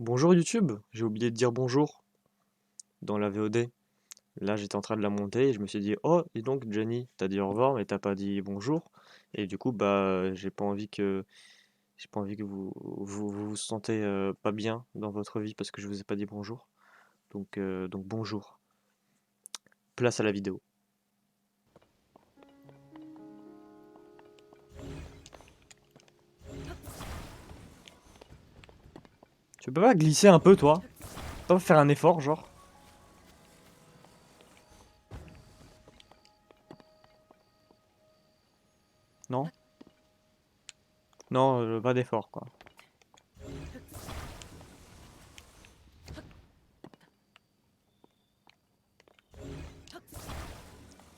Bonjour YouTube, j'ai oublié de dire bonjour dans la VOD. Là, j'étais en train de la monter et je me suis dit, oh, et donc Jenny, t'as dit au revoir mais t'as pas dit bonjour. Et du coup, bah, j'ai pas envie que vous sentez pas bien dans votre vie parce que je vous ai pas dit bonjour. Donc bonjour. Place à la vidéo. Tu peux pas glisser un peu, toi? Pas faire un effort, genre? Non? Non, pas d'effort, quoi.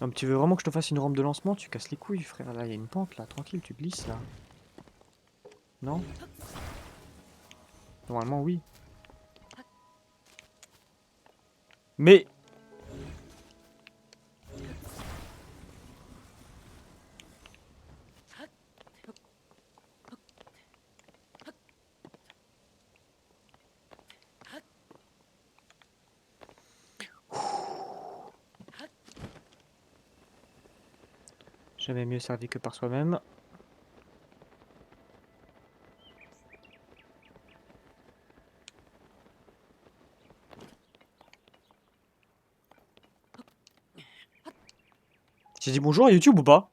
Non, mais tu veux vraiment que je te fasse une rampe de lancement? Tu casses les couilles, frère. Là, il y a une pente, là. Tranquille, tu glisses, là. Non? Normalement, oui. Mais jamais mieux servi que par soi-même. J'ai dit bonjour à YouTube ou pas?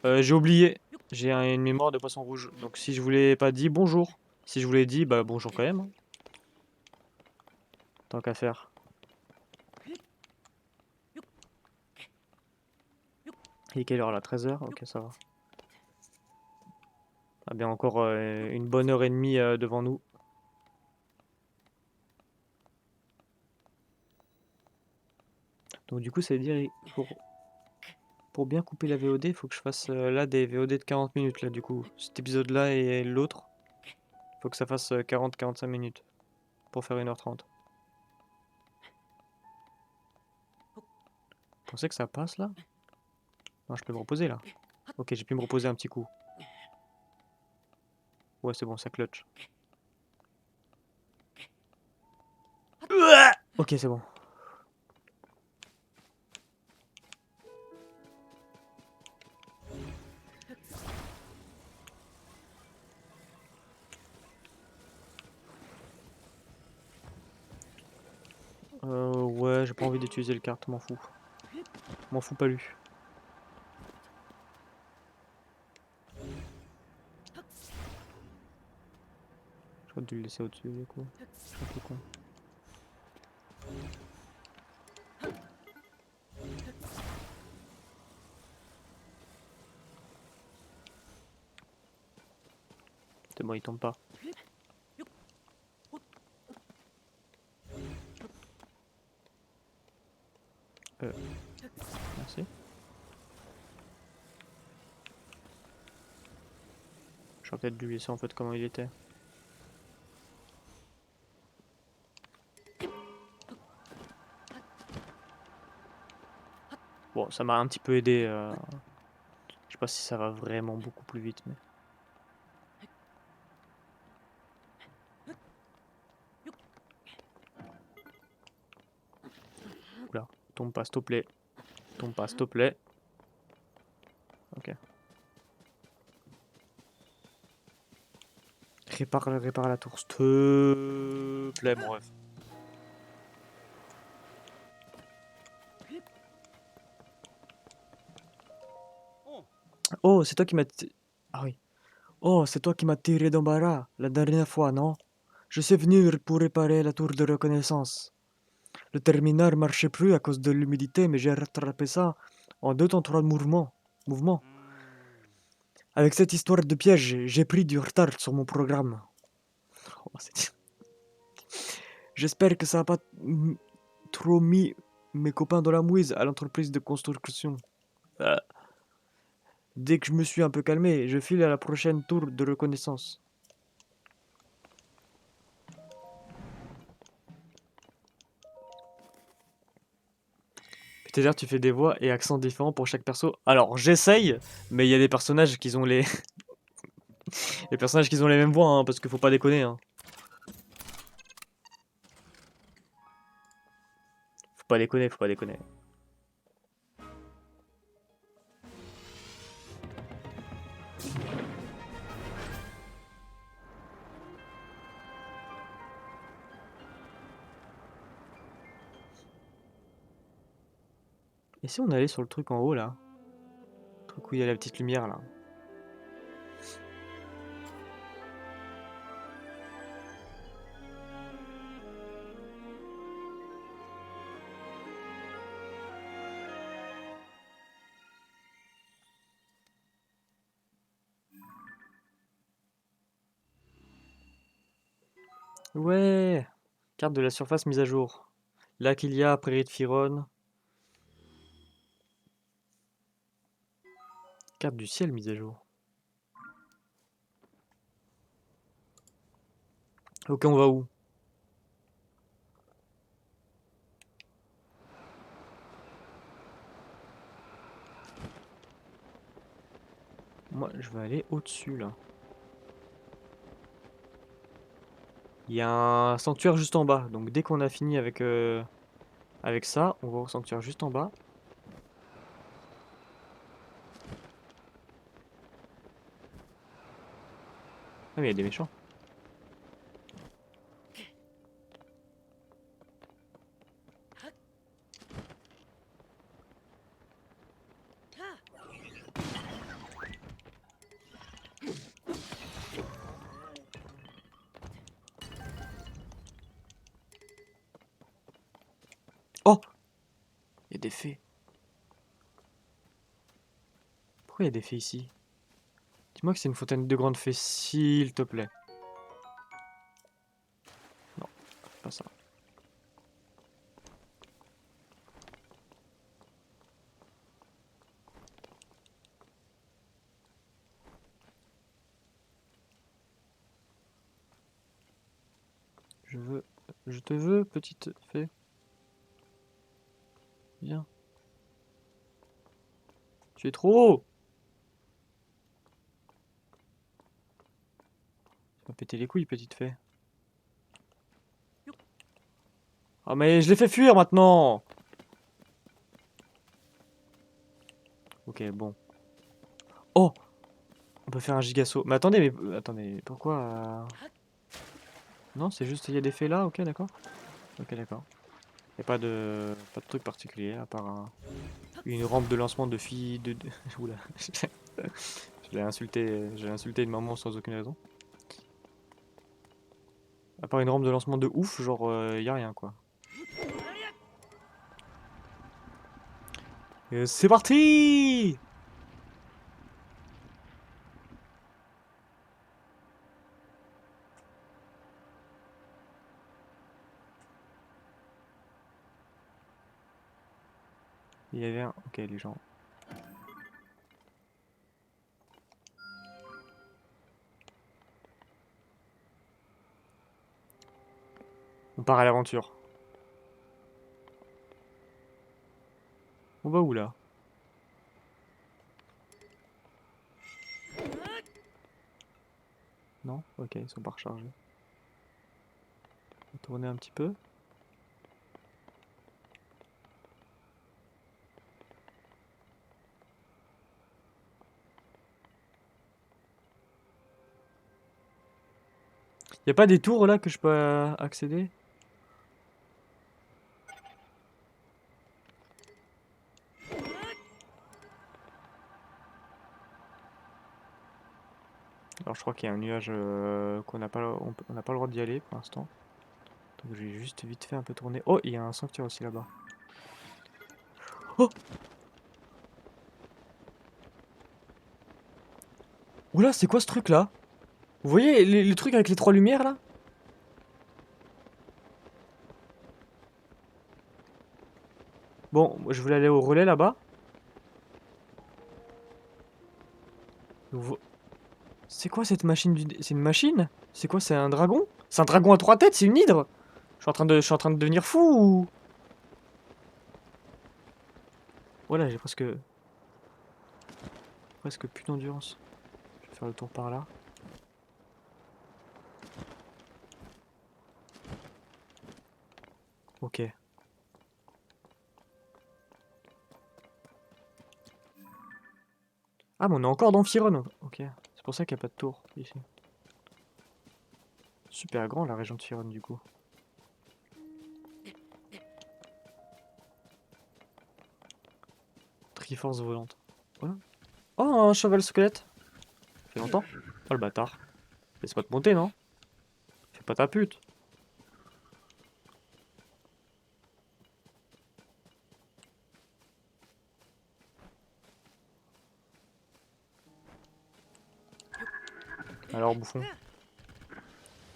J'ai oublié. J'ai une mémoire de poisson rouge. Donc si je voulais pas dit bonjour. Si je voulais dit, bah bonjour quand même, hein. Tant qu'à faire. Il est quelle heure là? 13h? Ok, ça va. Ah bien encore une bonne heure et demie devant nous. Donc du coup ça veut dire pour bien couper la VOD, il faut que je fasse là des VOD de 40 minutes là du coup. Cet épisode là et l'autre, faut que ça fasse 40-45 minutes pour faire 1h30. Vous pensez que ça passe là? Non, je peux me reposer là. Ok, j'ai pu me reposer un petit coup. Ouais, c'est bon, ça clutch. Ok, c'est bon. Ouais, j'ai pas envie d'utiliser le carte, m'en fous. M'en fous pas lu. J'aurais dû le laisser au-dessus du coup. Je suis un peu con. C'est bon, il tombe pas. Merci. J'aurais peut-être dû laisser en fait comment il était. Bon, ça m'a un petit peu aidé. Je sais pas si ça va vraiment beaucoup plus vite, mais. Oula, tombe pas, s'il te plaît. Tombe pas, s'il te plaît. Ok. Répare la tour, s'il te plaît, mon ref. Oh, c'est toi qui m'as. Ah oui. Oh, c'est toi qui m'as tiré d'embarras la dernière fois, non? Je suis venu pour réparer la tour de reconnaissance. Le terminal marchait plus à cause de l'humidité, mais j'ai rattrapé ça en 2 temps 3 mouvements. Avec cette histoire de piège, j'ai pris du retard sur mon programme. Oh, j'espère que ça n'a pas trop mis mes copains dans la mouise à l'entreprise de construction. Euh, Dès que je me suis un peu calmé, je file à la prochaine tour de reconnaissance. C'est-à-dire tu fais des voix et accents différents pour chaque perso. Alors j'essaye, mais il y a des personnages qui ont les... les personnages qui ont les mêmes voix, hein, parce qu'il faut pas déconner. Hein. pas déconner, faut pas déconner. Et si on allait sur le truc en haut là? Le truc où il y a la petite lumière là. Ouais! Carte de la surface mise à jour. Là qu'il y a prairie de Firon. Carte du ciel mise à jour. Ok, on va où? Moi, je vais aller au-dessus là. Il y a un sanctuaire juste en bas. Donc dès qu'on a fini avec ça, on va au sanctuaire juste en bas. Ah mais il y a des méchants. Oh! Il y a des fées. Pourquoi il y a des fées ici? Dis-moi que c'est une fontaine de grandes fées, s'il te plaît. Non, pas ça. Je veux... Je te veux, petite fée. Viens. Tu es trop haut! Tu vas péter les couilles, petite fée. Ah mais je l'ai fait fuir maintenant! Ok, bon. Oh! On peut faire un giga saut. Mais attendez, attendez, pourquoi Non, c'est juste il y a des fées là, ok, d'accord. Ok, d'accord. Y a pas de truc particulier à part une rampe de lancement de filles de... Oula. J'ai insulté une maman sans aucune raison. À part une rampe de lancement de ouf, genre y a rien quoi. C'est parti! Il y avait un... Ok, les gens. On part à l'aventure. On va où là? Non? Ok, ils sont pas rechargés. On va tourner un petit peu. Y a pas des tours là que je peux accéder? Alors je crois qu'il y a un nuage qu'on n'a pas, on n'a pas le droit d'y aller pour l'instant. Donc je vais juste vite fait un peu tourner. Oh, il y a un sanctuaire aussi là-bas. Oh! Oula, c'est quoi ce truc là? Vous voyez les trucs avec les trois lumières là? Bon, moi, je voulais aller au relais là-bas. C'est quoi cette machine du... C'est une machine? C'est quoi, c'est un dragon? C'est un dragon à trois têtes, c'est une hydre? Je suis en train de devenir fou ou... Voilà, j'ai presque plus d'endurance. Je vais faire le tour par là. Ok. Ah, mais on est encore dans Firon. Ok, c'est pour ça qu'il n'y a pas de tour ici. Super grand la région de Firon du coup. Triforce volante. Voilà. Oh, un cheval squelette. Ça fait longtemps. Oh le bâtard. Laisse pas te monter, non? Fais pas ta pute. Alors, bouffon.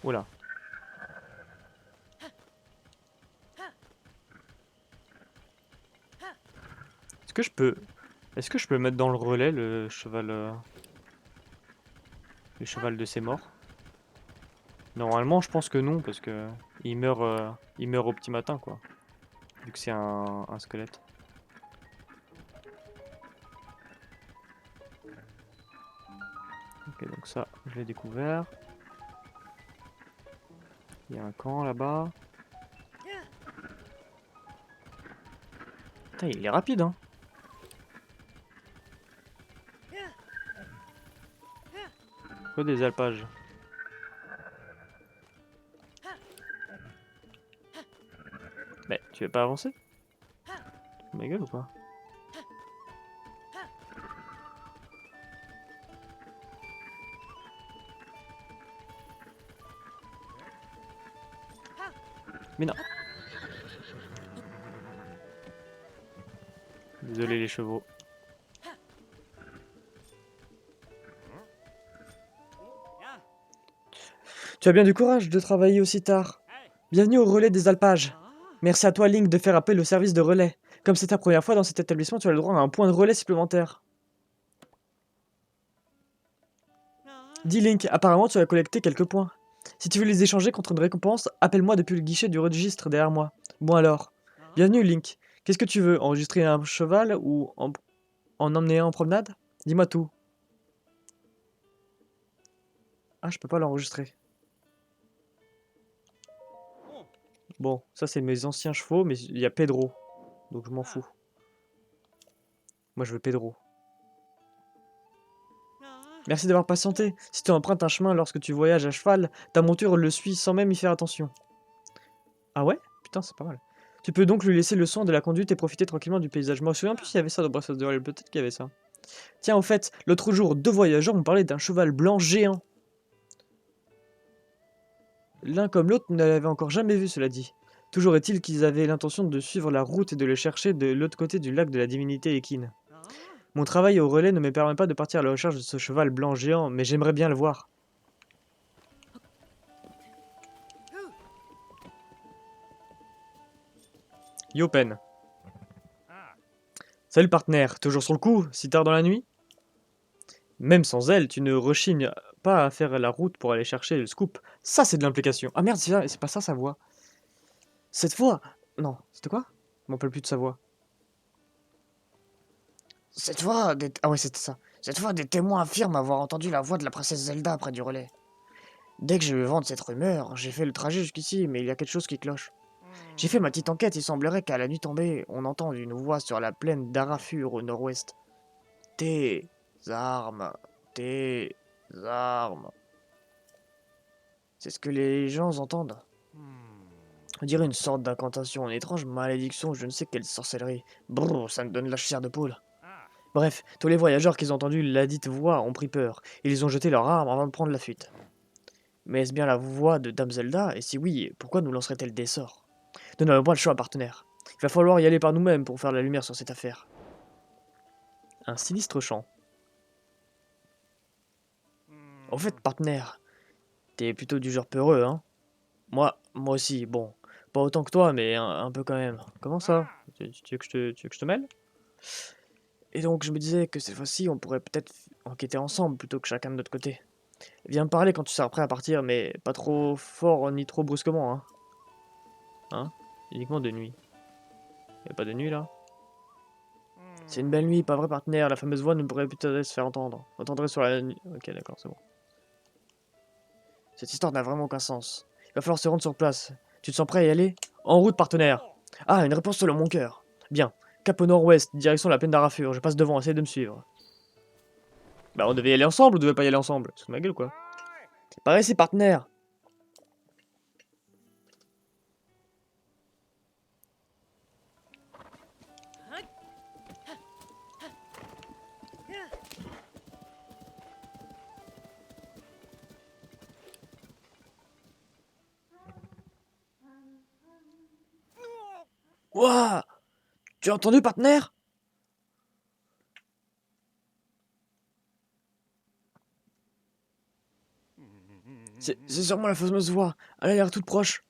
Oula. Est-ce que je peux... Est-ce que je peux mettre dans le relais le cheval... le cheval de ses morts? Normalement, je pense que non, parce que... il meurt au petit matin, quoi. Vu que c'est un squelette. Ok, donc ça, je l'ai découvert. Il y a un camp là-bas. Putain, il est rapide, hein. Quoi des alpages? Mais tu veux pas avancer? Tu te fous de ma gueule ou quoi? Mais non. Désolé les chevaux. Tu as bien du courage de travailler aussi tard. Bienvenue au relais des alpages. Merci à toi Link de faire appel au service de relais. Comme c'est ta première fois dans cet établissement, tu as le droit à un point de relais supplémentaire. Dis Link, apparemment tu as collecté quelques points. Si tu veux les échanger contre une récompense, appelle-moi depuis le guichet du registre derrière moi. Bon alors. Bienvenue Link. Qu'est-ce que tu veux? Enregistrer un cheval ou en emmener un en promenade? Dis-moi tout. Ah, je peux pas l'enregistrer. Bon, ça c'est mes anciens chevaux, mais il y a Pedro. Donc je m'en fous. Moi je veux Pedro. Merci d'avoir patienté. Si tu empruntes un chemin lorsque tu voyages à cheval, ta monture le suit sans même y faire attention. Ah ouais? Putain, c'est pas mal. Tu peux donc lui laisser le soin de la conduite et profiter tranquillement du paysage. Moi, je me souviens plus s'il y avait ça dans Breath of the Wild. Peut-être qu'il y avait ça. Tiens, au fait, l'autre jour, deux voyageurs m'ont parlé d'un cheval blanc géant. L'un comme l'autre ne l'avait encore jamais vu, cela dit. Toujours est-il qu'ils avaient l'intention de suivre la route et de le chercher de l'autre côté du lac de la divinité équine. Mon travail au relais ne me permet pas de partir à la recherche de ce cheval blanc géant, mais j'aimerais bien le voir. Yo Pen. Salut partenaire, toujours sur le coup, si tard dans la nuit? Même sans elle, tu ne rechignes pas à faire la route pour aller chercher le scoop. Ça, c'est de l'implication. Ah merde, c'est pas ça sa voix. Cette fois... Non, c'était quoi? Je m'en rappelle plus de sa voix. Cette fois, ah ouais, c'était ça. Cette fois, des témoins affirment avoir entendu la voix de la princesse Zelda près du relais. Dès que j'ai eu vent de cette rumeur, j'ai fait le trajet jusqu'ici, mais il y a quelque chose qui cloche. J'ai fait ma petite enquête, il semblerait qu'à la nuit tombée, on entende une voix sur la plaine d'Arafur au nord-ouest. Tes armes, tes armes. C'est ce que les gens entendent. On dirait une sorte d'incantation, une étrange malédiction, je ne sais quelle sorcellerie. Brrr, ça me donne la chair de poule. Bref, tous les voyageurs qui ont entendu ladite voix ont pris peur, et ils ont jeté leurs armes avant de prendre la fuite. Mais est-ce bien la voix de Dame Zelda? Et si oui, pourquoi nous lancerait-elle des sorts? Nous n'avons pas le choix, partenaire. Il va falloir y aller par nous-mêmes pour faire la lumière sur cette affaire. Un sinistre chant. Au fait, partenaire, t'es plutôt du genre peureux, hein? Moi aussi, bon. Pas autant que toi, mais un peu quand même. Comment ça? Tu veux que tu veux que je te mêle? Et donc, je me disais que cette fois-ci, on pourrait peut-être enquêter ensemble plutôt que chacun de notre côté. Viens me parler quand tu seras prêt à partir, mais pas trop fort ni trop brusquement, hein. Hein? Uniquement de nuit. Y'a pas de nuit, là? C'est une belle nuit, pas vrai, partenaire? La fameuse voix ne pourrait plus tarder à se faire entendre. On entendrait sur la nuit... Ok, d'accord, c'est bon. Cette histoire n'a vraiment aucun sens. Il va falloir se rendre sur place. Tu te sens prêt à y aller? En route, partenaire! Ah, une réponse selon mon cœur. Bien. Cap au nord-ouest, direction la plaine d'Arafur. Je passe devant, essaye de me suivre. Bah on devait y aller ensemble ou on devait pas y aller ensemble? C'est ma gueule quoi. C'est pareil, c'est partenaire. Ouah! Tu as entendu, partenaire? C'est sûrement la fameuse voix. Elle a l'air toute proche.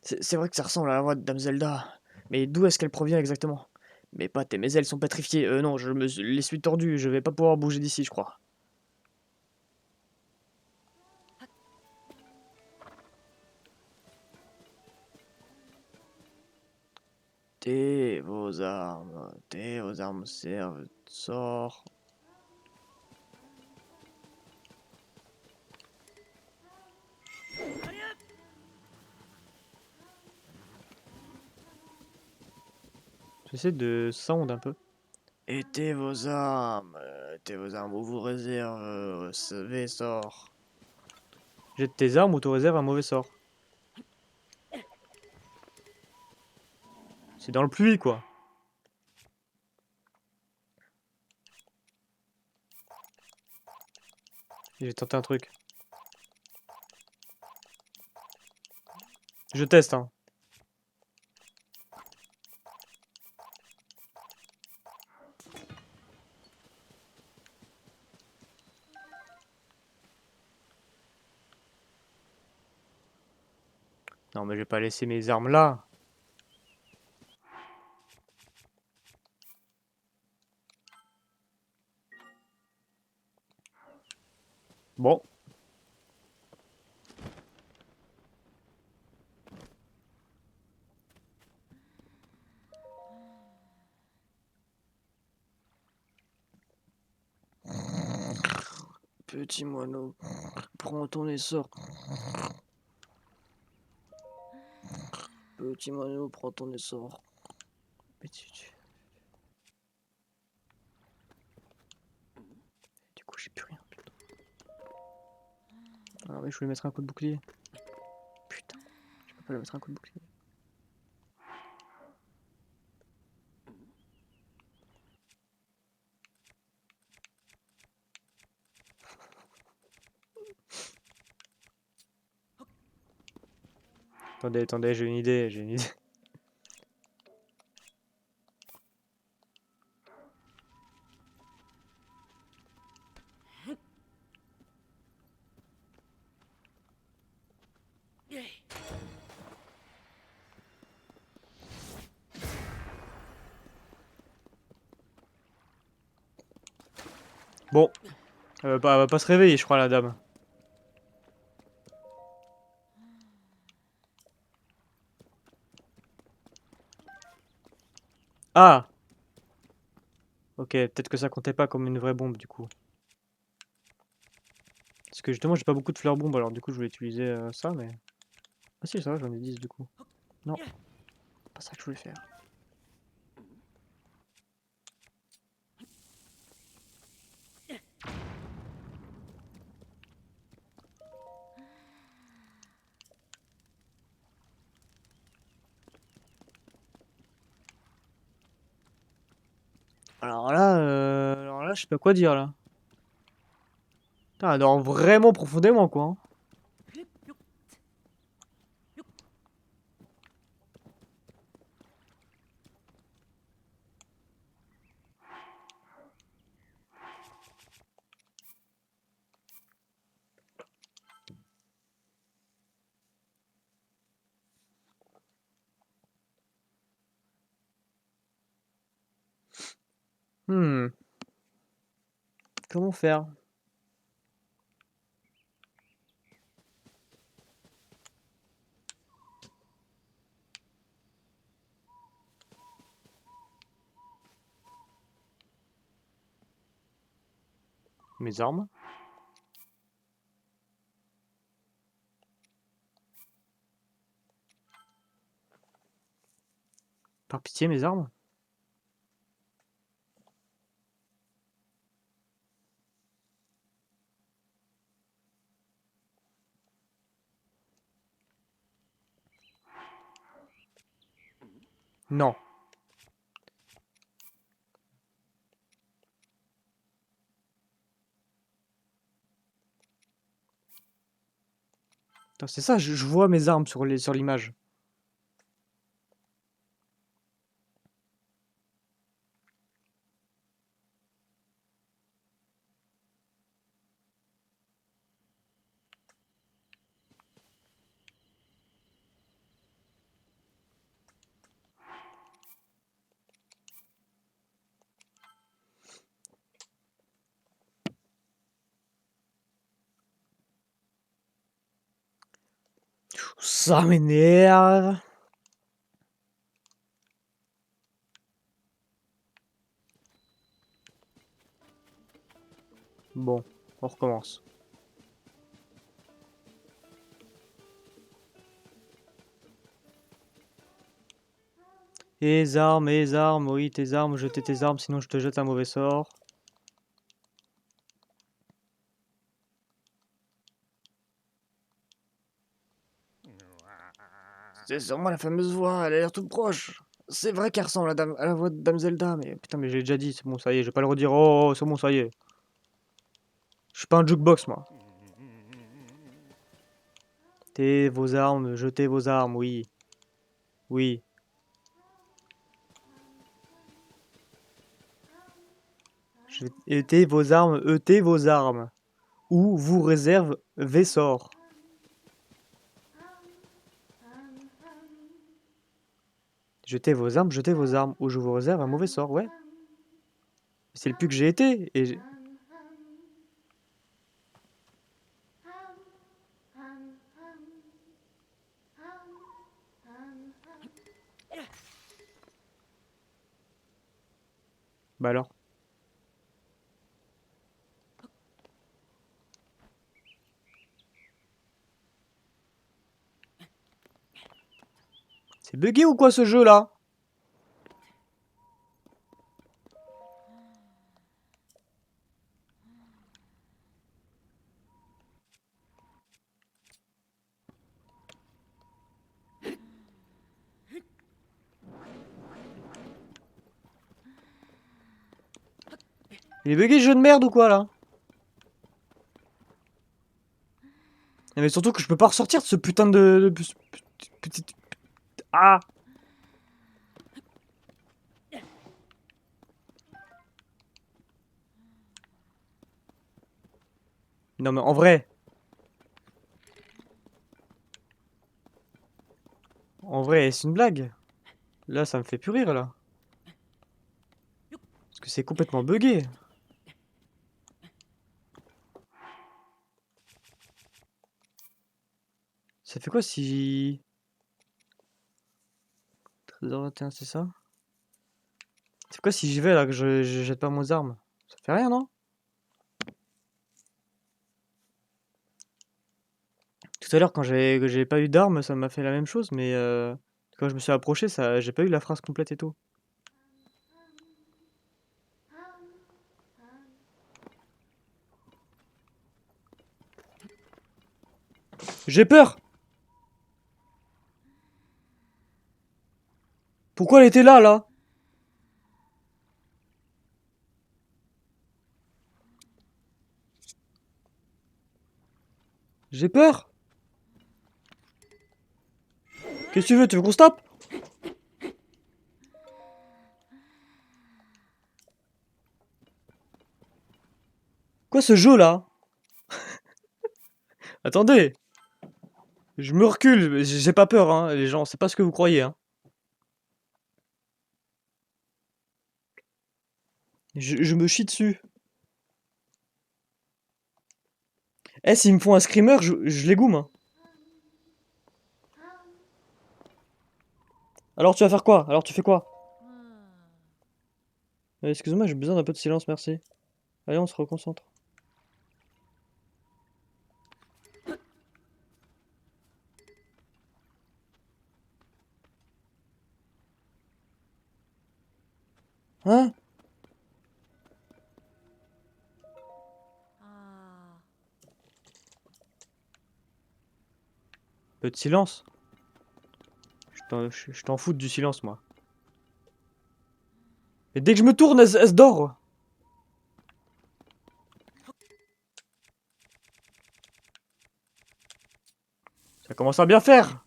C'est vrai que ça ressemble à la voix de Dame Zelda. Mais d'où est-ce qu'elle provient exactement? Mes pattes et mes ailes sont pétrifiées. Non, les suis tordues. Je vais pas pouvoir bouger d'ici, je crois. Tes vos armes servent, sort. J'essaie de sound un peu. Tes vos armes ou vos réserves, recevez sort. Jette tes armes ou te réserve un mauvais sort. C'est dans le pluie quoi. J'ai tenté un truc. Je teste hein. Non mais je vais pas laisser mes armes là. Bon. Petit moineau, prends ton essor. Petit moineau, prends ton essor. Du coup j'ai plus rien. Ah mais je voulais mettre un coup de bouclier. Putain, je peux pas le mettre un coup de bouclier. Attendez, j'ai une idée. Bon, elle va pas se réveiller, je crois, la dame. Ah! Ok, peut-être que ça comptait pas comme une vraie bombe, du coup. Parce que justement, j'ai pas beaucoup de fleurs bombes, alors du coup, je voulais utiliser ça, mais... Ah si, ça va, j'en ai 10, du coup. Non, c'est pas ça que je voulais faire. Alors là, je sais pas quoi dire, là. Putain, elle dort vraiment profondément, quoi. Hein. Hmm, comment faire? Mes armes? Par pitié, mes armes? Non. C'est ça, je vois mes armes sur l'image. Ça m'énerve. Bon, on recommence. Les armes, oui, tes armes, jetez tes armes, sinon je te jette un mauvais sort. C'est sûrement la fameuse voix, elle a l'air toute proche. C'est vrai qu'elle ressemble à la voix de Dame Zelda, mais Putain, mais j'ai déjà dit, c'est bon, ça y est, je vais pas le redire. Oh, c'est bon, ça y est. Je suis pas un jukebox, moi. Jetez vos armes, oui. Oui. Jetez vos armes. Ou vous réserve Vessor. Jetez vos armes, ou je vous réserve un mauvais sort, ouais. C'est le plus que j'ai été, et bah alors. C'est bugué ou quoi ce jeu là? Il est bugué ce jeu de merde ou quoi là? Non, mais surtout que je peux pas ressortir de ce putain de petite... Ah! Non mais en vrai... En vrai, c'est une blague. Là, ça me fait plus rire là. Parce que c'est complètement bugué. Ça fait quoi si... 13h21, c'est ça? Ça fait quoi si j'y vais là, que je jette pas mes armes? Ça fait rien, non? Tout à l'heure, quand j'avais pas eu d'armes, ça m'a fait la même chose, mais quand je me suis approché, ça, j'ai pas eu la phrase complète et tout. J'ai peur! Pourquoi elle était là, là? J'ai peur! Qu'est-ce que tu veux? Tu veux qu'on se tape? Quoi ce jeu là? Attendez! Je me recule, j'ai pas peur, hein, les gens, c'est pas ce que vous croyez, hein. Je me chie dessus. Eh, s'ils me font un screamer, je les goume, hein. Alors tu vas faire quoi? Alors tu fais quoi? Excuse-moi, j'ai besoin d'un peu de silence, merci. Allez, on se reconcentre. Hein? Peu de silence. Je t'en fous du silence, moi. Et dès que je me tourne, elle se dort. Ça commence à bien faire.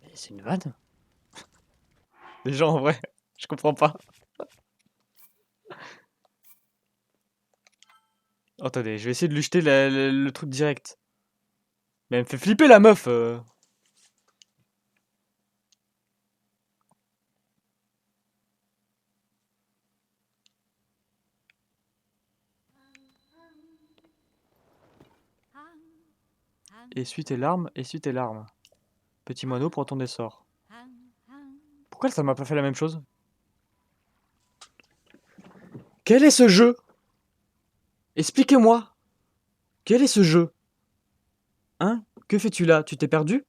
Mais c'est une vanne. Les gens, en vrai, je comprends pas. Oh, attendez, je vais essayer de lui jeter le truc direct. Mais elle me fait flipper, la meuf. Essuie tes larmes, essuie tes larmes. Petit moineau, prends ton essor. Pourquoi ça m'a pas fait la même chose? Quel est ce jeu? Expliquez-moi. Quel est ce jeu? Hein? Que fais-tu là? Tu t'es perdu?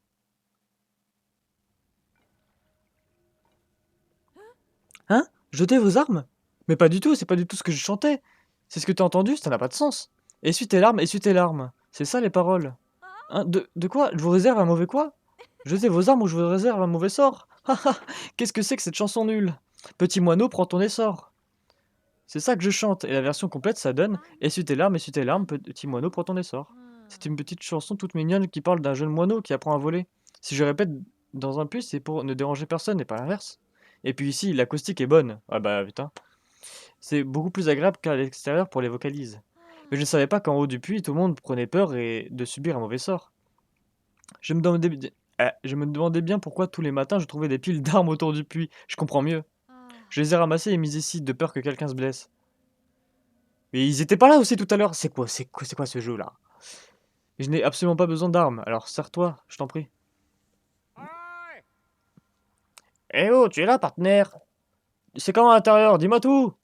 Hein? Jetez vos armes? Mais pas du tout, c'est pas du tout ce que je chantais. C'est ce que t'as entendu, ça n'a pas de sens. Essuie tes larmes, essuie tes larmes. C'est ça les paroles. Hein? De quoi? Je vous réserve un mauvais quoi? Jetez vos armes ou je vous réserve un mauvais sort? Haha, qu'est-ce que c'est que cette chanson nulle? Petit moineau, prends ton essor. C'est ça que je chante, et la version complète ça donne essuie tes larmes, petit moineau, prends ton essor. C'est une petite chanson toute mignonne qui parle d'un jeune moineau qui apprend à voler. Si je répète dans un puits, c'est pour ne déranger personne et pas l'inverse. Et puis ici, l'acoustique est bonne. Ah bah putain. C'est beaucoup plus agréable qu'à l'extérieur pour les vocalises. Mais je ne savais pas qu'en haut du puits, tout le monde prenait peur et de subir un mauvais sort. Je me demandais, je me demandais bien pourquoi tous les matins je trouvais des piles d'armes autour du puits. Je comprends mieux. Je les ai ramassées et mises ici de peur que quelqu'un se blesse. Mais ils étaient pas là aussi tout à l'heure. C'est quoi ce jeu là? Je n'ai absolument pas besoin d'armes. Alors serre-toi, je t'en prie. Eh oh, tu es là, partenaire? C'est comment à l'intérieur? Dis-moi tout!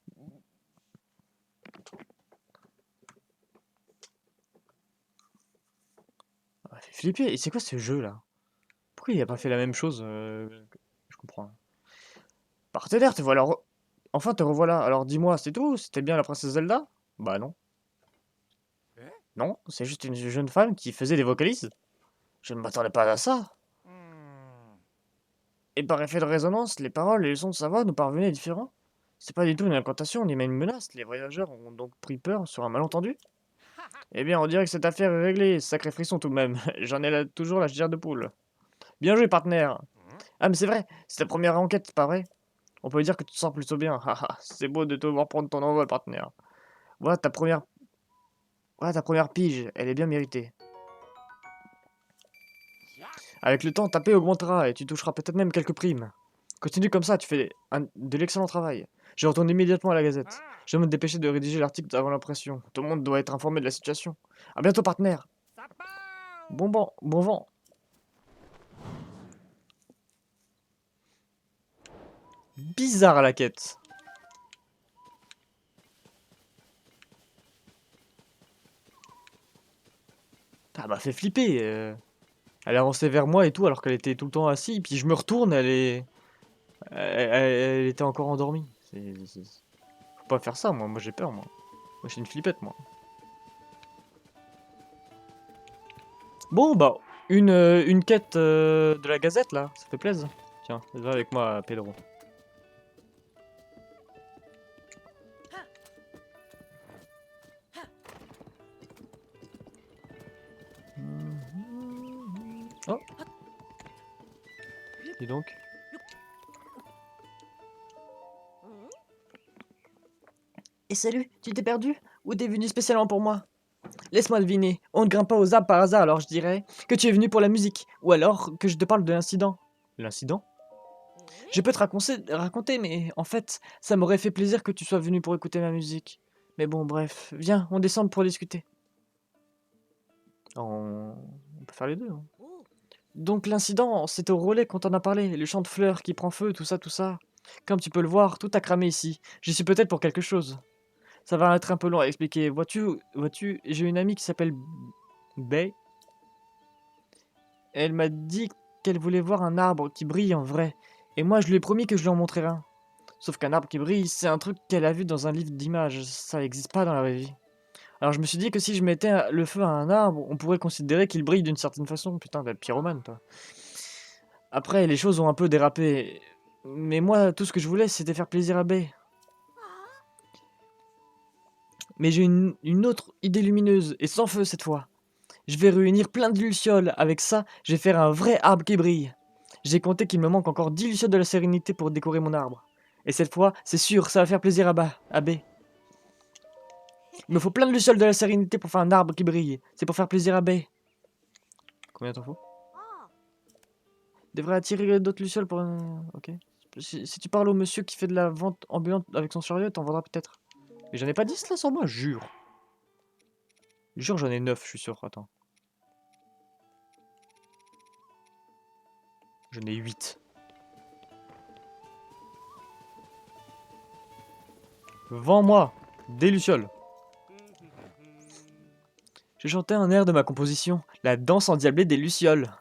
Ça m'a fait flipper. Et c'est quoi ce jeu là? Pourquoi il a pas fait la même chose Je comprends. Partenaire, te voilà. Enfin, te revoilà. Alors dis-moi, c'est tout? C'était bien la princesse Zelda? Bah non. Non, c'est juste une jeune femme qui faisait des vocalises. Je ne m'attendais pas à ça. Et par effet de résonance, les paroles et les sons de sa voix nous parvenaient différents. C'est pas du tout une incantation ni même une menace. Les voyageurs ont donc pris peur sur un malentendu. Eh bien, on dirait que cette affaire est réglée. Sacré frisson tout de même. J'en ai toujours la chair de poule. Bien joué, partenaire. Ah, mais c'est vrai, c'est ta première enquête, c'est pas vrai? On peut dire que tu te sens plutôt bien. Haha, c'est beau de te voir prendre ton envol, partenaire. Voilà ta première, voilà ta première pige. Elle est bien méritée. Avec le temps, ta paix augmentera et tu toucheras peut-être même quelques primes. Continue comme ça, tu fais de l'excellent travail. Je retourne immédiatement à la Gazette. Je vais me dépêcher de rédiger l'article avant l'impression. Tout le monde doit être informé de la situation. À bientôt, partenaire. Bon vent. Bizarre la quête. Ça m'a fait flipper. Elle avançait vers moi et tout alors qu'elle était tout le temps assise. Puis je me retourne, elle était encore endormie. Faut pas faire ça, moi. Moi j'ai peur, moi. Moi je suis une flippette, moi. Bon, bah, une quête de la Gazette, là. Ça fait plaisir. Tiens, va avec moi, Pedro. Oh, dis donc. Et salut, tu t'es perdu? Ou t'es venu spécialement pour moi? Laisse-moi deviner, on ne grimpe pas aux arbres par hasard, alors je dirais que tu es venu pour la musique, ou alors que je te parle de l'incident. L'incident? Je peux te raconter, mais en fait, ça m'aurait fait plaisir que tu sois venu pour écouter ma musique. Mais bon, bref, viens, on descend pour discuter. On peut faire les deux, hein. Donc l'incident, c'est au relais qu'on t'en a parlé, le champ de fleurs qui prend feu, tout ça, tout ça. Comme tu peux le voir, tout a cramé ici. J'y suis peut-être pour quelque chose. Ça va être un peu long à expliquer. Vois-tu, j'ai une amie qui s'appelle Bay. Elle m'a dit qu'elle voulait voir un arbre qui brille en vrai. Et moi, je lui ai promis que je lui en montrerais un. Sauf qu'un arbre qui brille, c'est un truc qu'elle a vu dans un livre d'images. Ça n'existe pas dans la vraie vie. Alors je me suis dit que si je mettais le feu à un arbre, on pourrait considérer qu'il brille d'une certaine façon. Putain, t'es le pyromane, toi. Après, les choses ont un peu dérapé. Mais moi, tout ce que je voulais, c'était faire plaisir à Bey. Mais j'ai une autre idée lumineuse, et sans feu cette fois. Je vais réunir plein de lucioles. Avec ça, je vais faire un vrai arbre qui brille. J'ai compté qu'il me manque encore 10 lucioles de la sérénité pour décorer mon arbre. Et cette fois, c'est sûr, ça va faire plaisir à Bey. Il me faut plein de lucioles de la sérénité pour faire un arbre qui brille. C'est pour faire plaisir à Bey. Combien t'en faut? Devrait attirer d'autres lucioles pour... Ok. Si tu parles au monsieur qui fait de la vente ambulante avec son chariot, t'en vendras peut-être. Mais j'en ai pas 10 là sur moi, jure. Jure, j'en ai 9, je suis sûr. Attends. J'en ai 8. Vends-moi des lucioles. J'ai chanté un air de ma composition, la danse endiablée des lucioles.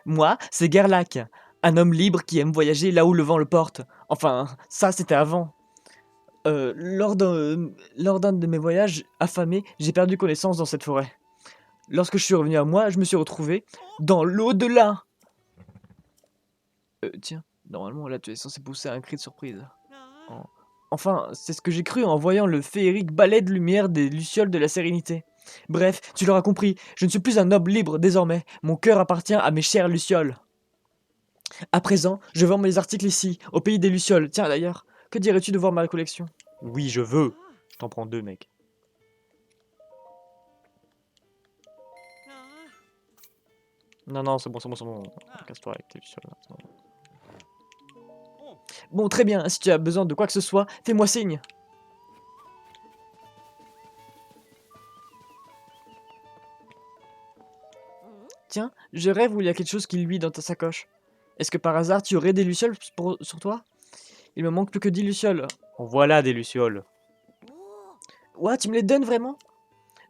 Moi, c'est Gerlach, un homme libre qui aime voyager là où le vent le porte. Enfin, ça c'était avant. Lors d'un de mes voyages affamés, j'ai perdu connaissance dans cette forêt. Lorsque je suis revenu à moi, je me suis retrouvé dans l'au-delà. Tiens, normalement là tu es censé pousser un cri de surprise. En- Enfin, c'est ce que j'ai cru en voyant le féerique balai de lumière des lucioles de la sérénité. Bref, tu l'auras compris, je ne suis plus un homme libre désormais. Mon cœur appartient à mes chères lucioles. À présent, je vends mes articles ici, au pays des lucioles. Tiens d'ailleurs, que dirais-tu de voir ma collection? Oui, je veux. Je t'en prends 2, mec. Non, non, c'est bon, c'est bon, c'est bon. Casse-toi avec tes lucioles. Là, c'est bon. Bon, très bien, si tu as besoin de quoi que ce soit, fais-moi signe. Tiens, je rêve où il y a quelque chose qui luit dans ta sacoche. Est-ce que par hasard tu aurais des lucioles sur toi? Il me manque plus que 10 lucioles. En voilà des lucioles. Ouah, tu me les donnes vraiment?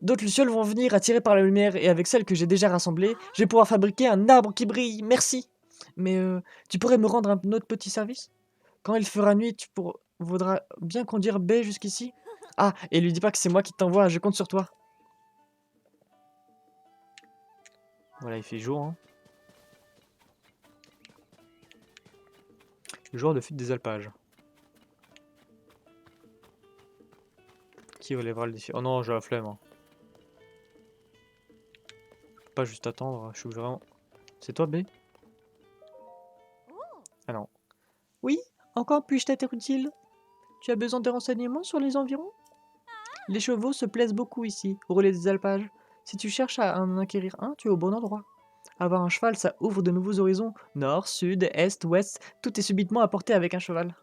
D'autres lucioles vont venir attirées par la lumière et avec celles que j'ai déjà rassemblées, je vais pouvoir fabriquer un arbre qui brille. Merci. Mais tu pourrais me rendre un autre petit service? Quand il fera nuit, voudras bien conduire Bey jusqu'ici? Ah, et lui dis pas que c'est moi qui t'envoie, je compte sur toi. Voilà, il fait jour, hein. Jour de fuite des alpages. Qui relèvera le défi? Oh non, j'ai la flemme, hein. Pas juste attendre, je suis vraiment... C'est toi, B? Ah non. Oui, encore puis-je t'être utile? Tu as besoin de renseignements sur les environs? Les chevaux se plaisent beaucoup ici, au relais des alpages. Si tu cherches à en acquérir un, tu es au bon endroit. Avoir un cheval, ça ouvre de nouveaux horizons. Nord, sud, est, ouest, tout est subitement à portée avec un cheval.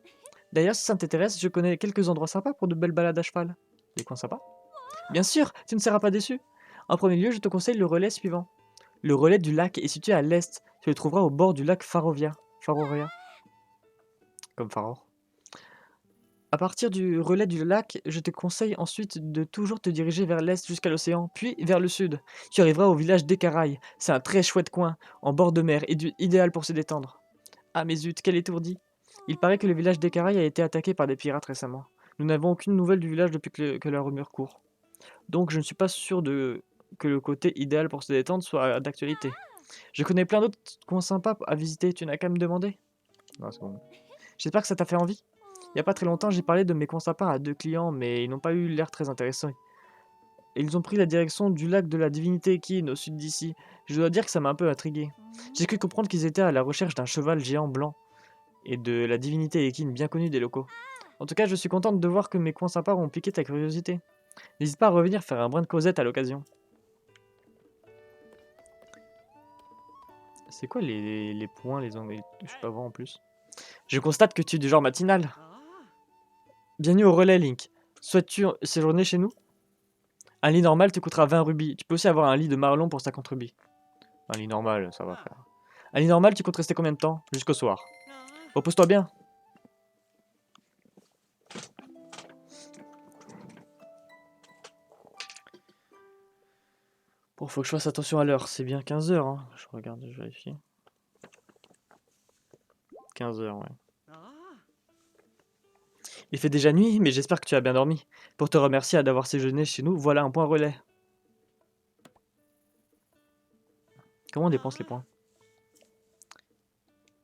D'ailleurs, si ça t'intéresse, je connais quelques endroits sympas pour de belles balades à cheval. Des coins sympas? Bien sûr, tu ne seras pas déçu. En premier lieu, je te conseille le relais suivant. Le relais du lac est situé à l'est. Tu le trouveras au bord du lac Faroria. Comme Faror. À partir du relais du lac, je te conseille ensuite de toujours te diriger vers l'est jusqu'à l'océan, puis vers le sud. Tu arriveras au village d'Ekaraï. C'est un très chouette coin, en bord de mer, et idéal pour se détendre. Ah mais zut, quel étourdi! Il paraît que le village d'Ekaraï a été attaqué par des pirates récemment. Nous n'avons aucune nouvelle du village depuis que la rumeur court. Donc je ne suis pas sûr que le côté idéal pour se détendre soit d'actualité. Je connais plein d'autres coins sympas à visiter, tu n'as qu'à me demander. Non, c'est bon. J'espère que ça t'a fait envie. Il y a pas très longtemps, j'ai parlé de mes coins sympas à 2 clients, mais ils n'ont pas eu l'air très intéressants. Et ils ont pris la direction du lac de la divinité Ekin, au sud d'ici. Je dois dire que ça m'a un peu intrigué. J'ai cru comprendre qu'ils étaient à la recherche d'un cheval géant blanc, et de la divinité Ekin bien connue des locaux. En tout cas, je suis contente de voir que mes coins sympas ont piqué ta curiosité. N'hésite pas à revenir faire un brin de causette à l'occasion. C'est quoi les points, les angles? Je peux pas voir en plus. Je constate que tu es du genre matinal. Bienvenue au relais, Link. Souhaites-tu séjourner chez nous? Un lit normal te coûtera 20 rubis. Tu peux aussi avoir un lit de marlon pour 50 rubis. Un lit normal, ça va faire. Un lit normal, tu comptes rester combien de temps? Jusqu'au soir. Repose-toi bien. Bon, faut que je fasse attention à l'heure. C'est bien 15 heures, hein. Je regarde, je vérifie. 15 heures, ouais. Il fait déjà nuit, mais j'espère que tu as bien dormi. Pour te remercier d'avoir séjourné chez nous, voilà un point relais. Comment on dépense les points?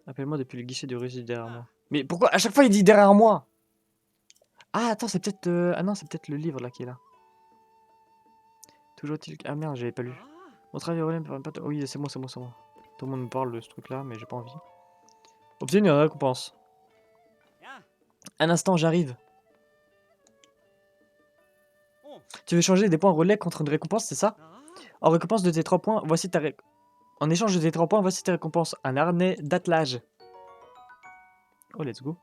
Appelle-moi depuis le guichet du régie derrière moi. Mais pourquoi à chaque fois il dit derrière moi? Ah attends, c'est peut-être... Ah non, c'est peut-être le livre là qui est là. Toujours est-il... Ah merde, j'avais pas lu. Mon travail relais me permet pas de... Oui, c'est bon, c'est bon, c'est bon. Tout le monde me parle de ce truc là, mais j'ai pas envie. Obtenir une récompense. Un instant, j'arrive. Tu veux changer des points relais contre une récompense, c'est ça? En récompense de tes 3 points, voici ta En échange de tes 3 points, voici tes récompenses. Un harnais d'attelage. Oh, let's go.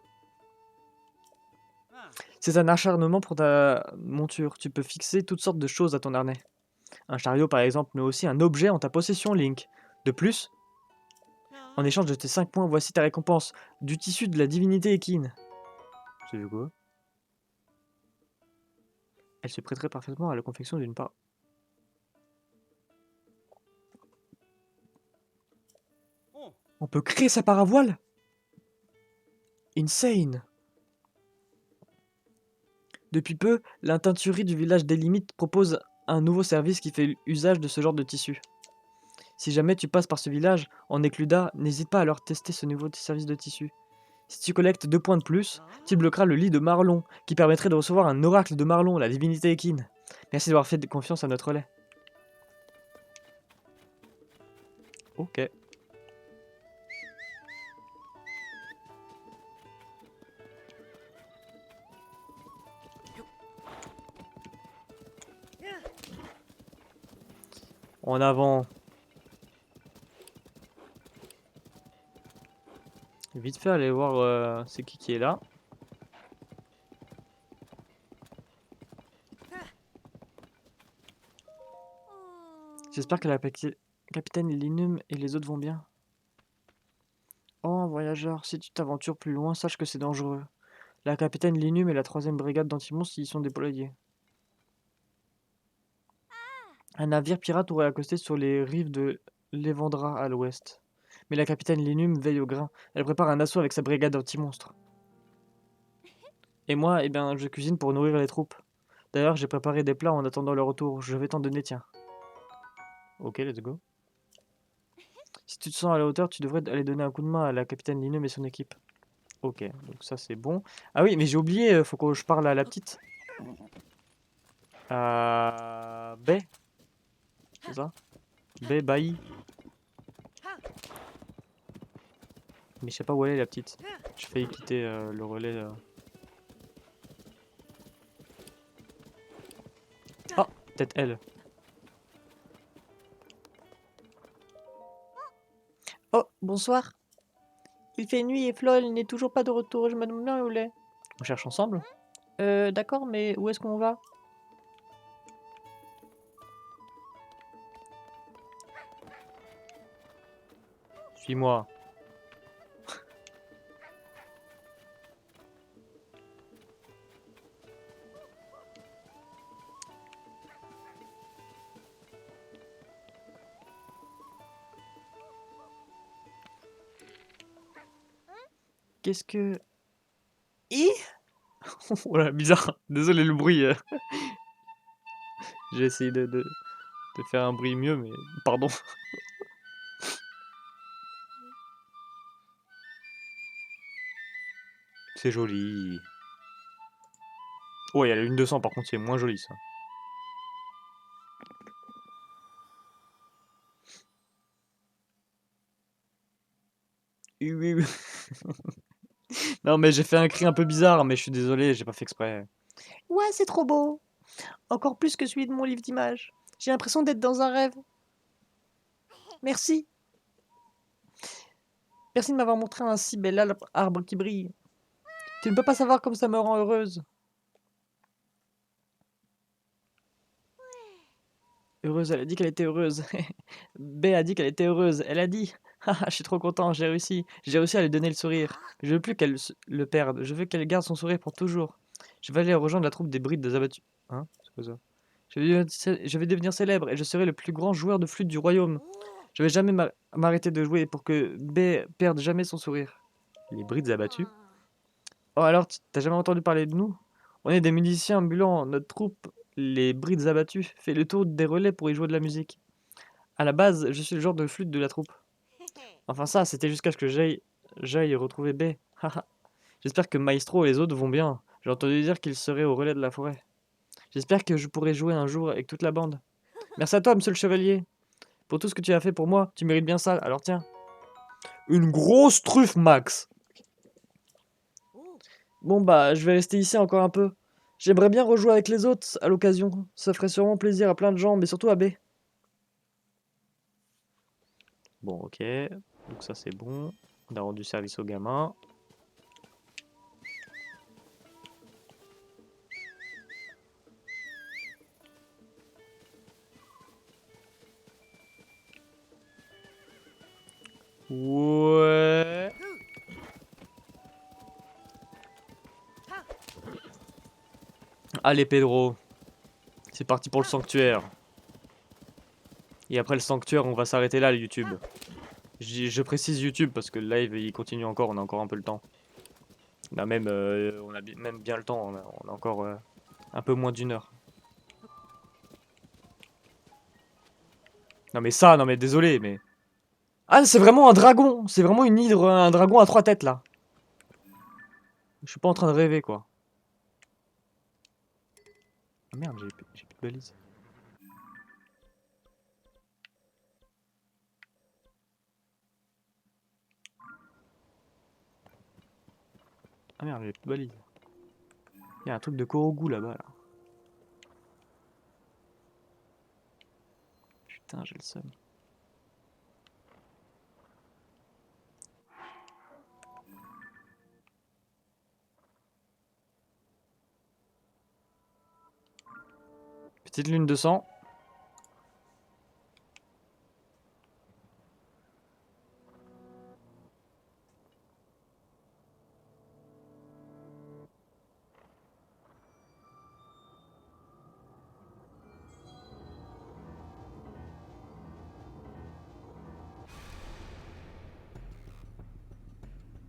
C'est un acharnement pour ta monture. Tu peux fixer toutes sortes de choses à ton harnais. Un chariot, par exemple, mais aussi un objet en ta possession, Link. De plus, en échange de tes 5 points, voici ta récompense. Du tissu de la divinité équine. C'est vu quoi? Elle se prêterait parfaitement à la confection d'une part. On peut créer sa paravoile? Insane! Depuis peu, la teinturerie du village des Limites propose un nouveau service qui fait usage de ce genre de tissu. Si jamais tu passes par ce village, en Écluda, n'hésite pas à leur tester ce nouveau service de tissu. Si tu collectes 2 points de plus, tu bloqueras le lit de Marlon, qui permettrait de recevoir un oracle de Marlon, la divinité équine. Merci d'avoir fait confiance à notre relais. Ok. En avant. Vite fait, aller voir c'est qui est là. J'espère que la capitaine Linum et les autres vont bien. Oh, voyageur, si tu t'aventures plus loin, sache que c'est dangereux. La capitaine Linum et la 3e brigade d'antimonstres y sont déployés. Un navire pirate aurait accosté sur les rives de l'Evandra à l'ouest. Mais la capitaine Linum veille au grain. Elle prépare un assaut avec sa brigade d'anti-monstres. Et moi, eh bien, je cuisine pour nourrir les troupes. D'ailleurs, j'ai préparé des plats en attendant leur retour. Je vais t'en donner, tiens. Ok, let's go. Si tu te sens à la hauteur, tu devrais aller donner un coup de main à la capitaine Linum et son équipe. Ok, donc ça c'est bon. Ah oui, mais j'ai oublié, faut que je parle à la petite. Bae, c'est ça? Bae, Bailly. Mais je sais pas où elle est la petite. J'ai failli quitter le relais. Oh, peut-être elle. Oh, bonsoir. Il fait nuit et Flol n'est toujours pas de retour. Je me demande bien où il est. On cherche ensemble? D'accord, mais où est-ce qu'on va? Suis-moi. Qu'est-ce que... Hi. Voilà, bizarre. Désolé le bruit. J'ai essayé de faire un bruit mieux, mais pardon. C'est joli. Oh, il y a la lune 200 par contre, c'est moins joli ça. Oui, oui, oui. Non, mais j'ai fait un cri un peu bizarre, mais je suis désolé, j'ai pas fait exprès. Ouais, c'est trop beau. Encore plus que celui de mon livre d'images. J'ai l'impression d'être dans un rêve. Merci. Merci de m'avoir montré un si bel arbre qui brille. Tu ne peux pas savoir comme ça me rend heureuse. Heureuse, elle a dit qu'elle était heureuse. B a dit qu'elle était heureuse. Elle a dit. Haha, je suis trop content, j'ai réussi. J'ai réussi à lui donner le sourire. Je veux plus qu'elle le perde. Je veux qu'elle garde son sourire pour toujours. Je vais aller rejoindre la troupe des brides des abattus. Hein? C'est quoi ça? Je vais devenir célèbre et je serai le plus grand joueur de flûte du royaume. Je vais jamais m'arrêter de jouer pour que B perde jamais son sourire. Les brides abattus? Oh alors, t'as jamais entendu parler de nous? On est des musiciens ambulants. Notre troupe, les Brides Abattus, fait le tour des relais pour y jouer de la musique. À la base, je suis le genre de flûte de la troupe. Enfin ça, c'était jusqu'à ce que j'aille retrouver B. Haha. J'espère que Maestro et les autres vont bien. J'ai entendu dire qu'ils seraient au relais de la forêt. J'espère que je pourrai jouer un jour avec toute la bande. Merci à toi, monsieur le chevalier. Pour tout ce que tu as fait pour moi, tu mérites bien ça. Alors tiens. Une grosse truffe, Max. Bon bah, je vais rester ici encore un peu. J'aimerais bien rejouer avec les autres à l'occasion. Ça ferait sûrement plaisir à plein de gens, mais surtout à B. Bon, ok. Donc ça c'est bon. On a rendu service aux gamins. Ouais. Allez Pedro, c'est parti pour le sanctuaire. Et après le sanctuaire, on va s'arrêter là, le YouTube. Je précise YouTube parce que le live il continue encore, on a encore un peu le temps. Même bien le temps, on a encore un peu moins d'une heure. Non mais ça, non mais désolé, mais... Ah, c'est vraiment un dragon! C'est vraiment une hydre, un dragon à 3 têtes, là. Je suis pas en train de rêver, quoi. Ah merde, j'ai plus de balise. Ah merde, j'ai plus de balise. Il y a un truc de Korogu là-bas, là. Putain, j'ai le seum. Petite lune de sang.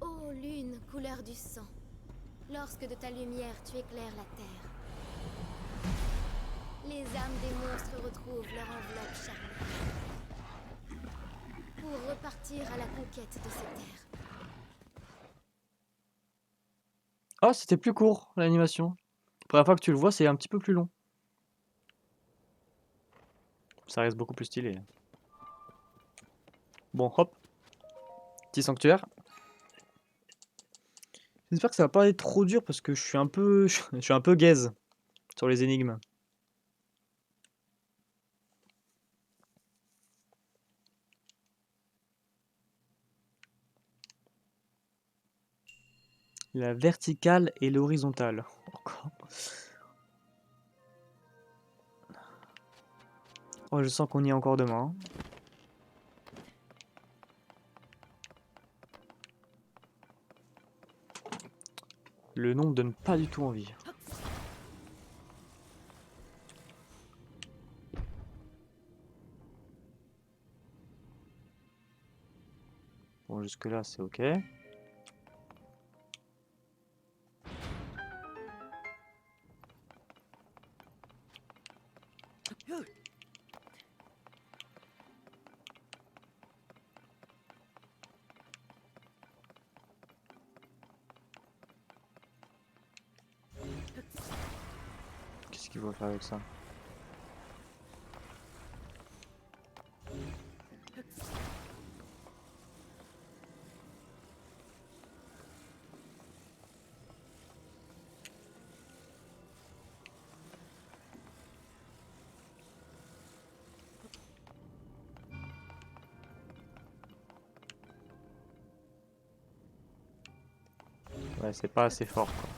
Ô lune, couleur du sang, lorsque de ta lumière tu éclaires la terre, les âmes des monstres retrouvent leur enveloppe charnelle pour repartir à la conquête de ces terres. Oh, c'était plus court, l'animation. La première fois que tu le vois, c'est un petit peu plus long. Ça reste beaucoup plus stylé. Bon, hop. Petit sanctuaire. J'espère que ça va pas être trop dur parce que je suis un peu... je suis un peu gaze sur les énigmes. La verticale et l'horizontale. Encore. Oh, je sens qu'on y est encore demain. Le nom me donne pas du tout envie. Bon, jusque-là, c'est ok. Qu'est-ce qu'il faut faire avec ça? Ouais, c'est pas assez fort, quoi.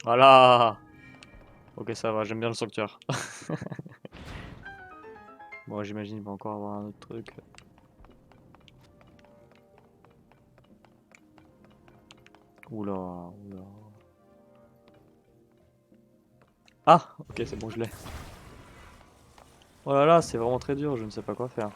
Voilà. Ok, ça va, j'aime bien le sanctuaire. Bon, j'imagine qu'il va encore avoir un autre truc. Oula, oula. Ah, ok, c'est bon, je l'ai. Oh là là, c'est vraiment très dur, je ne sais pas quoi faire.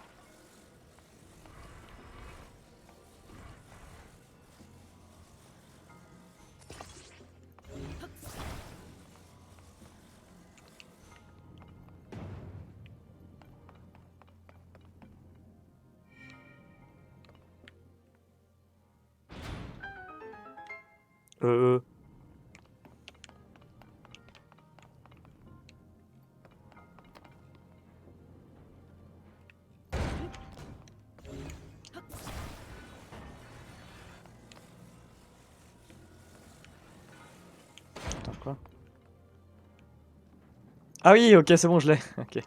Euh... Attends, quoi? Ah oui, ok, c'est bon, je l'ai. Ok.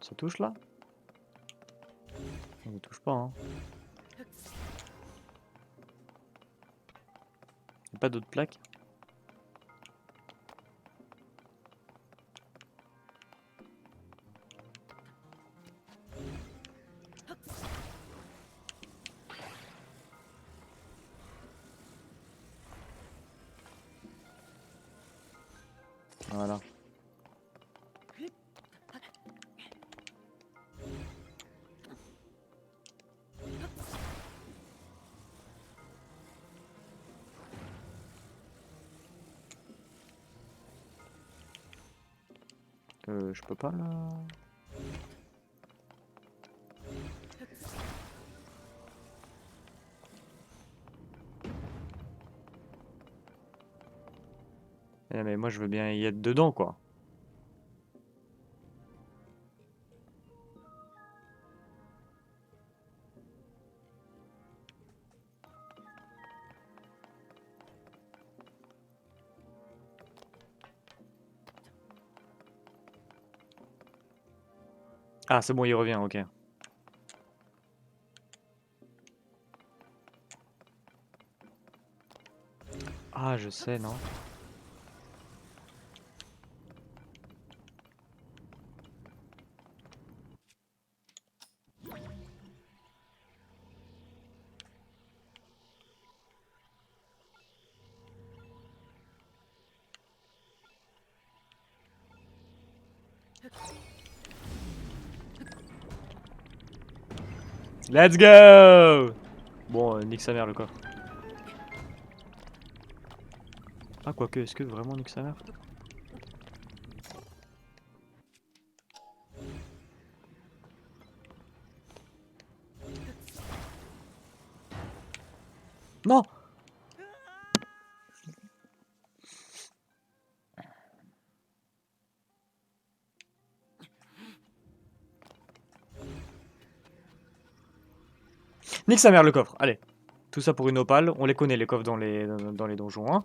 Ça touche là? Ça ne touche pas, hein. Y a pas d'autres plaques? Voilà. Je peux pas là. Eh, mais moi je veux bien y être dedans quoi. Ah c'est bon, il revient, ok. Ah je sais, non? Let's go! Bon, nique sa mère le coffre. Ah quoique, est-ce que vraiment nique sa mère? Non! Nique sa mère le coffre, allez. Tout ça pour une opale, on les connaît les coffres dans les donjons, hein.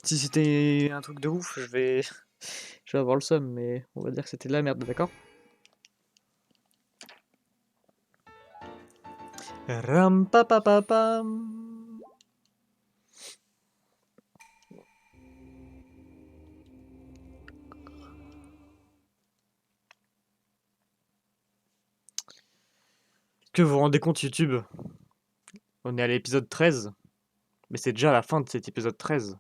Si c'était un truc de ouf, je vais avoir le seum, mais on va dire que c'était de la merde, d'accord? Ram pa pa pa pam. Est-ce que vous vous rendez compte YouTube? On est à l'épisode 13, mais c'est déjà la fin de cet épisode 13.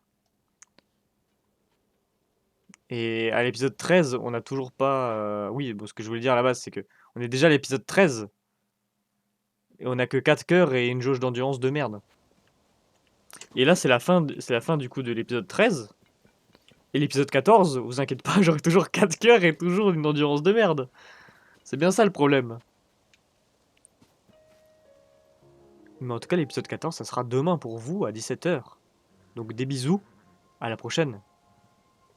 Et à l'épisode 13, on n'a toujours pas... Oui, bon, ce que je voulais dire à la base, c'est que on est déjà à l'épisode 13, et on a que 4 cœurs et une jauge d'endurance de merde. Et là, c'est la fin du coup de l'épisode 13. Et l'épisode 14, vous inquiétez pas, j'aurai toujours 4 cœurs et toujours une endurance de merde. C'est bien ça le problème. Mais en tout cas, l'épisode 14, ça sera demain pour vous à 17 h. Donc des bisous, à la prochaine.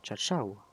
Ciao ciao.